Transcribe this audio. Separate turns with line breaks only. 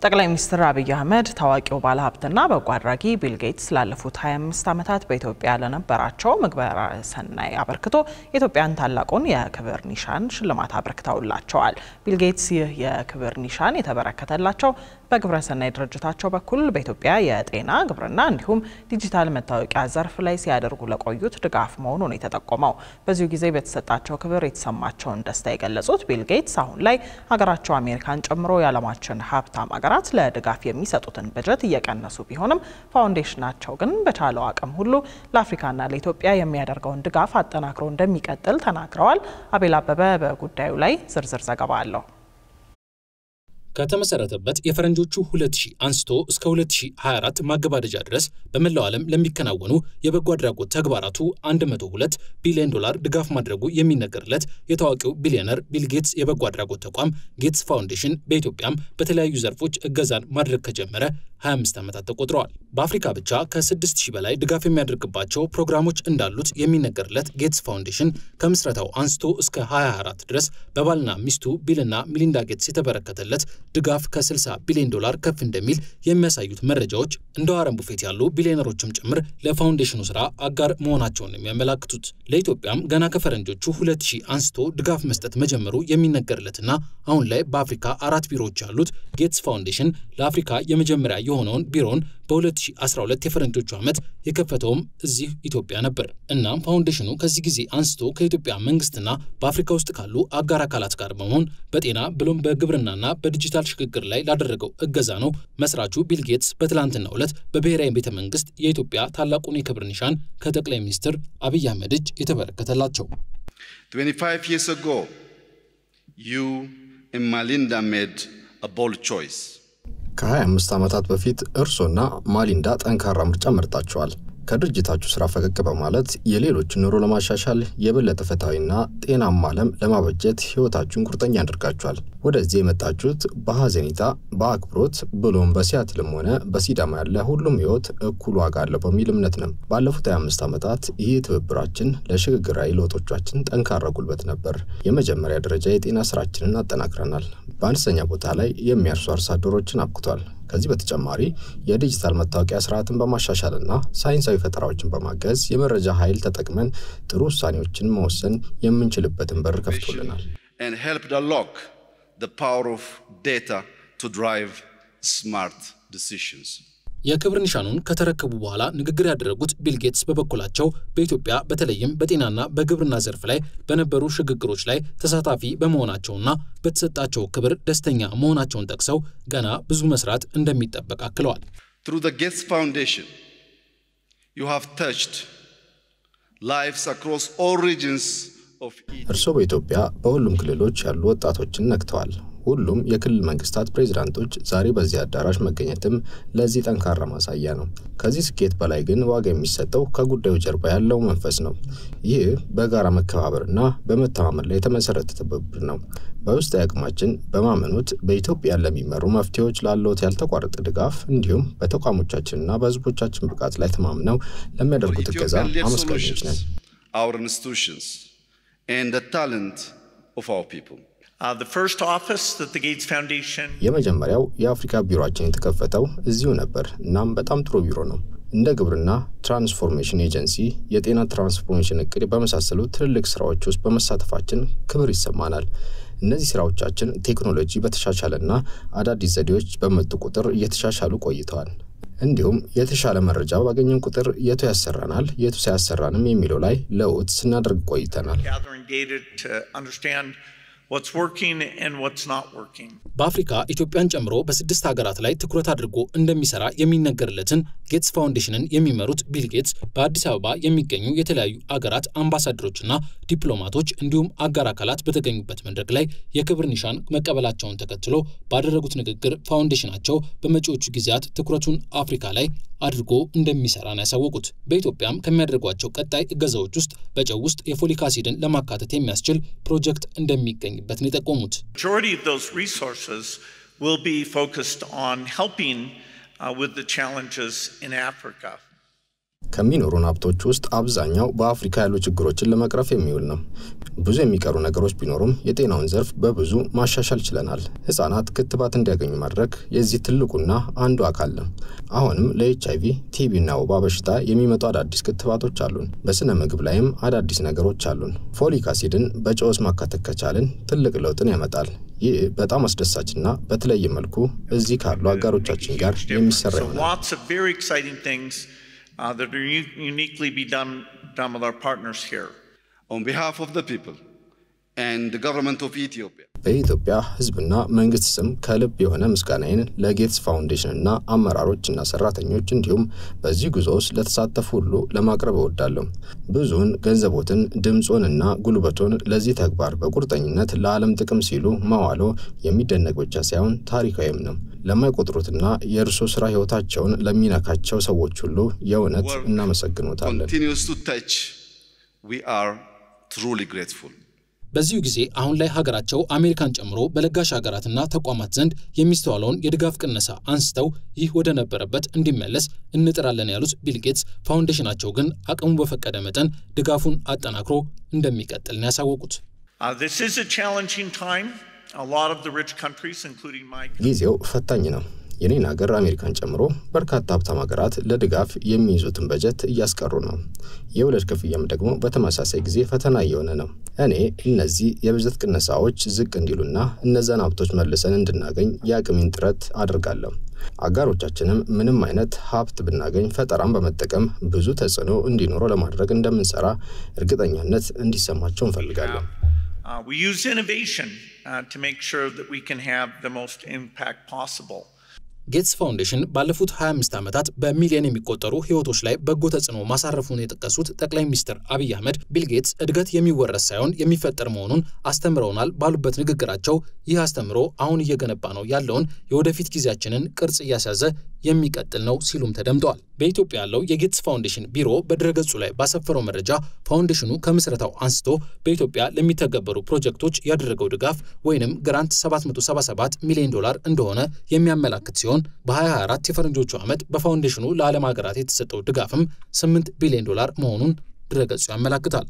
ጠቅላይ ሚኒስትር አብይ አህመድ ታዋቂው ባለሀብትና በጎ አድራጊ ቢል ጌትስ ላለፉት 25 ዓመታት በኢትዮጵያ ለነበራቸው ምግባረ ሰናይ አበርክቶ የኢትዮጵያን ታላቁን የክብር ኒሻን ሽልማት አበርክተውላቸዋል። ቢል ጌትስ ይህ የክብር ኒሻን የተበረከተላቸው በግብረ ሰናይ ድርጅታቸው በኩል በኢትዮጵያ የጤና ግብርና እንዲሁም ዲጂታል መታወቂያ ዘርፍ ላይ ሲያደርጉ ለቆዩት ድጋፍ መሆኑን የተጠቆመው በዚሁ ጊዜ በተሰጣቸው ክብር የተሰማቸውን ደስታ የገለጹት ቢል ጌትስ አሁን ላይ ሀገራቸው አሜሪካን ጨምሮ የዓለማችን ሀብታም ሀገራት ለድጋፍ የሚሰጡትን በጀት እየቀነሱ ቢሆንም ፋውንዴሽናቸው ግን በቻለው አቅም ሁሉ ለአፍሪካና ለኢትዮጵያ የሚያደርገውን ድጋፍ አጠናክሮ እንደሚቀጥል ተናግረዋል። አቤል አበበ በጉዳዩ ላይ ዝርዝር ዘገባ አለው።
ከተመሰረተበት የፈረንጆቹ 2000 አንስቶ እስከ 2024 ማገባደጃ ድረስ በመላው ዓለም ለሚከናወኑ የበጎ አድራጎት ተግባራቱ 102 ቢሊዮን ዶላር ድጋፍ ማድረጉ የሚነገርለት የታዋቂው ቢሊዮነር ቢል ጌትስ የበጎ አድራጎት ተቋም ጌትስ ፋውንዴሽን በኢትዮጵያም በተለያዩ ዘርፎች እገዛን ማድረግ ከጀመረ 25 ዓመታት ተቆጥረዋል። በአፍሪካ ብቻ ከ6000 በላይ ድጋፍ የሚያደርግባቸው ፕሮግራሞች እንዳሉት የሚነገርለት ጌትስ ፋውንዴሽን ከምስረታው አንስቶ እስከ 2024 ድረስ በባልና ሚስቱ ቢልና ሚሊንዳ ጌትስ የተበረከተለት ድጋፍ ከ60 ቢሊዮን ዶላር ከፍ እንደሚል የሚያሳዩት መረጃዎች እንደ ዋረን ቡፌት ያሉ ቢሊዮነሮችም ጭምር ለፋውንዴሽኑ ስራ አጋር መሆናቸውን የሚያመላክቱት ለኢትዮጵያም ገና ከፈረንጆቹ 2000 አንስቶ ድጋፍ መስጠት መጀመሩ የሚነገርለትና አሁን ላይ በአፍሪካ 4 ቢሮዎች ያሉት ጌትስ ፋውንዴሽን ለአፍሪካ የመጀመሪያ የሆነውን ቢሮን በ2012 የፈረንጆቹ ዓመት የከፈተውም እዚህ ኢትዮጵያ ነበር። እናም ፋውንዴሽኑ ከዚህ ጊዜ አንስቶ ከኢትዮጵያ መንግስትና በአፍሪካ ውስጥ ካሉ አጋር አካላት ጋር በመሆን በጤና ብሎም በግብርናና በዲጂታል ሽግግር ላይ ላደረገው እገዛ ነው መስራቹ ቢል ጌትስ በትላንትናው ዕለት በብሔራዊ ቤተ መንግስት የኢትዮጵያ ታላቁን የክብር ኒሻን ከጠቅላይ ሚኒስትር አብይ አህመድ እጅ የተበረከተላቸው።
25 years ago you and Melinda made a bold choice.
ከ25 ዓመታት በፊት እርሶና ማሊንዳ ጠንካራ ምርጫ መርጣችኋል። ከድርጅታችሁ ስራ ፈቀቅ በማለት የሌሎችን ኑሮ ለማሻሻል የበለጠ ፍትሃዊና ጤናማ ዓለም ለማበጀት ህይወታችሁን ቁርጠኛ አድርጋችኋል። ወደዚህ የመጣችሁት በሐዘኔታ በአክብሮት ብሎም በሲያትልም ሆነ በሲዳማ ያለ ሁሉም ህይወት እኩል ዋጋ አለው በሚል እምነት ነው። ባለፉት 25 ዓመታት ይህ ትብብራችን ለሽግግራዊ ለውጦቻችን ጠንካራ ጉልበት ነበር። የመጀመሪያ ደረጃ የጤና ስራችንን አጠናክረናል። በአነስተኛ ቦታ ላይ የሚያርሱ አርሶ አደሮችን አብቅቷል። ከዚህ በተጨማሪ የዲጂታል መታወቂያ ስርዓትን በማሻሻልና ሳይንሳዊ ፈጠራዎችን በማገዝ የመረጃ ኃይል ተጠቅመን ጥሩ ውሳኔዎችን መወሰን የምንችልበትን በር ከፍቶልናል።
And helped unlock the power of data to drive smart decisions.
የክብር ኒሻኑን ከተረከቡ በኋላ ንግግር ያደረጉት ቢል ጌትስ በበኩላቸው በኢትዮጵያ በተለይም በጤናና በግብርና ዘርፍ ላይ በነበሩ ሽግግሮች ላይ ተሳታፊ በመሆናቸውና በተሰጣቸው ክብር ደስተኛ መሆናቸውን ጠቅሰው ገና ብዙ መስራት እንደሚጠበቅ አክለዋል።
Through the Gates Foundation you have touched lives across all regions of Ethiopia.
እርሶ በኢትዮጵያ በሁሉም ክልሎች ያሉ ወጣቶችን ነክተዋል። ሁሉም የክልል መንግስታት ፕሬዝዳንቶች ዛሬ በዚህ አዳራሽ መገኘትም ለዚህ ጠንካራ ማሳያ ነው። ከዚህ ስኬት በላይ ግን ዋጋ የሚሰጠው ከጉዳዩ ጀርባ ያለው መንፈስ ነው። ይህ በጋራ መከባበርና በመተማመን ላይ የተመሰረተ ትብብር ነው። በውስጥ አቅማችን በማመኑት በኢትዮጵያ ለሚመሩ መፍትሄዎች ላሉት ያልተቋረጠ ድጋፍ እንዲሁም በተቋሞቻችንና በህዝቦቻችን ብቃት ላይ ተማምነው ለሚያደርጉት እገዛ አመስጋኞች ነን።
Our institutions and the talent of our people.
The first office that the Gates Foundation
የመጀመሪያው የአፍሪካ ቢሮአችን የተከፈተው እዚሁ ነበር። እናም በጣም ጥሩ ቢሮ ነው። እንደ ግብርና ትራንስፎርሜሽን ኤጀንሲ የጤና ትራንስፎርሜሽን እቅድ በመሳሰሉ ትልልቅ ስራዎች ውስጥ በመሳተፋችን ክብር ይሰማናል። እነዚህ ስራዎቻችን ቴክኖሎጂ በተሻሻለና አዳዲስ ዘዴዎች በመጡ ቁጥር እየተሻሻሉ ቆይተዋል። እንዲሁም የተሻለ መረጃ ባገኘን ቁጥር የቱ ያሰራናል የቱ ሳያሰራንም የሚለው ላይ ለውጥ ስናደርግ ቆይተናል።
what's working and what's not working.
በአፍሪካ ኢትዮጵያን ጨምሮ በ6 ሀገራት ላይ ትኩረት አድርጎ እንደሚሰራ የሚነገርለትን ጌትስ ፋውንዴሽንን የሚመሩት ቢል ጌትስ በአዲስ አበባ የሚገኙ የተለያዩ ሀገራት አምባሳደሮችና ዲፕሎማቶች እንዲሁም አጋር አካላት በተገኙበት መድረክ ላይ የክብር ኒሻን መቀበላቸውን ተከትሎ ባደረጉት ንግግር ፋውንዴሽናቸው በመጪዎቹ ጊዜያት ትኩረቱን አፍሪካ ላይ አድርጎ እንደሚሰራ ነው ያሳወቁት። በኢትዮጵያም ከሚያደርጓቸው ቀጣይ እገዛዎች ውስጥ በጨው ውስጥ የፎሊክ አሲድን ለማካተት የሚያስችል ፕሮጀክት እንደሚገኝበት ነው የጠቆሙት።
Majority of those resources will be focused on helping with the challenges in Africa.
ከሚኖሩን ሀብቶች ውስጥ አብዛኛው በአፍሪካ ያሉ ችግሮችን ለመቅረፍ የሚውል ነው። ብዙ የሚቀሩ ነገሮች ቢኖሩም የጤናውን ዘርፍ በብዙ ማሻሻል ችለናል። ህፃናት ክትባት እንዲያገኙ ማድረግ የዚህ ትልቁና አንዱ አካል ነው። አሁንም ለኤችአይቪ፣ ቲቢ እና ወባ በሽታ የሚመጡ አዳዲስ ክትባቶች አሉን። በስነ ምግብ ላይም አዳዲስ ነገሮች አሉን። ፎሊክ አሲድን በጨው ውስጥ ማካተት ከቻልን ትልቅ ለውጥን ያመጣል። ይህ በጣም አስደሳችና በተለየ መልኩ እዚህ ካሉ አጋሮቻችን ጋር የሚሰራ ይሆናል።
That are uniquely be done with our partners here.
On behalf of the people and the government of Ethiopia.
በኢትዮጵያ ህዝብና መንግስት ስም ከልብ የሆነ ምስጋናዬን ለጌትስ ፋውንዴሽን እና አመራሮችና ሰራተኞች እንዲሁም በዚህ ጉዞ ውስጥ ለተሳተፉ ሁሉ ለማቅረብ እወዳለሁ። ብዙውን ገንዘቦትን፣ ድምጾንና ጉልበቶን ለዚህ ተግባር በቁርጠኝነት ለዓለም ጥቅም ሲሉ ማዋሎ የሚደነቅ ብቻ ሳይሆን ታሪካዊም ነው። ለማይቆጥሩትና የእርሶ ስራ ህይወታቸውን ለሚነካቸው ሰዎች ሁሉ የእውነት እናመሰግኖታለን።
Continues to touch. We are truly grateful.
በዚሁ ጊዜ አሁን ላይ ሀገራቸው አሜሪካን ጨምሮ በለጋሽ ሀገራትና ተቋማት ዘንድ የሚስተዋለውን የድጋፍ ቅነሳ አንስተው ይህ ወደ ነበረበት እንዲመለስ እንጥራለን ያሉት ቢል ጌትስ ፋውንዴሽናቸው ግን አቅሙ በፈቀደ መጠን ድጋፉን አጠናክሮ እንደሚቀጥል ነው ያሳወቁት።
This is a challenging time. A lot of the rich countries including my
ጊዜው ፈታኝ ነው። የኔን ሀገር አሜሪካን ጨምሮ በርካታ ሀብታም ሀገራት ለድጋፍ የሚይዙትን በጀት እያስቀሩ ነው። የወለድ ክፍያም ደግሞ በተመሳሳይ ጊዜ ፈተና እየሆነ ነው። እኔ እነዚህ የበጀት ቅነሳዎች ዝቅ እንዲሉና እነዛን ሀብቶች መልሰን እንድናገኝ የአቅሜን ጥረት አድርጋለሁ። አጋሮቻችንም ምንም አይነት ሀብት ብናገኝ ፈጠራን በመጠቀም ብዙ ተጽዕኖ እንዲኖረው ለማድረግ እንደምንሰራ እርግጠኛነት እንዲሰማቸው እንፈልጋለን።
We use innovation to make sure that we can have the most impact possible.
ጌትስ ፋውንዴሽን ባለፉት 25 ዓመታት በሚሊዮን የሚቆጠሩ ህይወቶች ላይ በጎ ተጽዕኖ ማሳረፉን የጠቀሱት ጠቅላይ ሚኒስትር አብይ አህመድ ቢል ጌትስ እድገት የሚወረስ ሳይሆን የሚፈጠር መሆኑን አስተምረውናል ባሉበት ንግግራቸው ይህ አስተምሮ አሁን እየገነባ ነው ያለውን የወደፊት ጊዜያችንን ቅርጽ እያስያዘ የሚቀጥል ነው ሲሉም ተደምጠዋል። በኢትዮጵያ ያለው የጌትስ ፋውንዴሽን ቢሮ በድረገጹ ላይ ባሰፈረው መረጃ ፋውንዴሽኑ ከምስረታው አንስቶ በኢትዮጵያ ለሚተገበሩ ፕሮጀክቶች ያደረገው ድጋፍ ወይንም ግራንት $777 ሚሊዮን እንደሆነ የሚያመላክት ሲሆን በ2024 የፈረንጆቹ ዓመት በፋውንዴሽኑ ለዓለም ሀገራት የተሰጠው ድጋፍም $8 ቢሊዮን መሆኑን ድረገጹ ያመለክታል።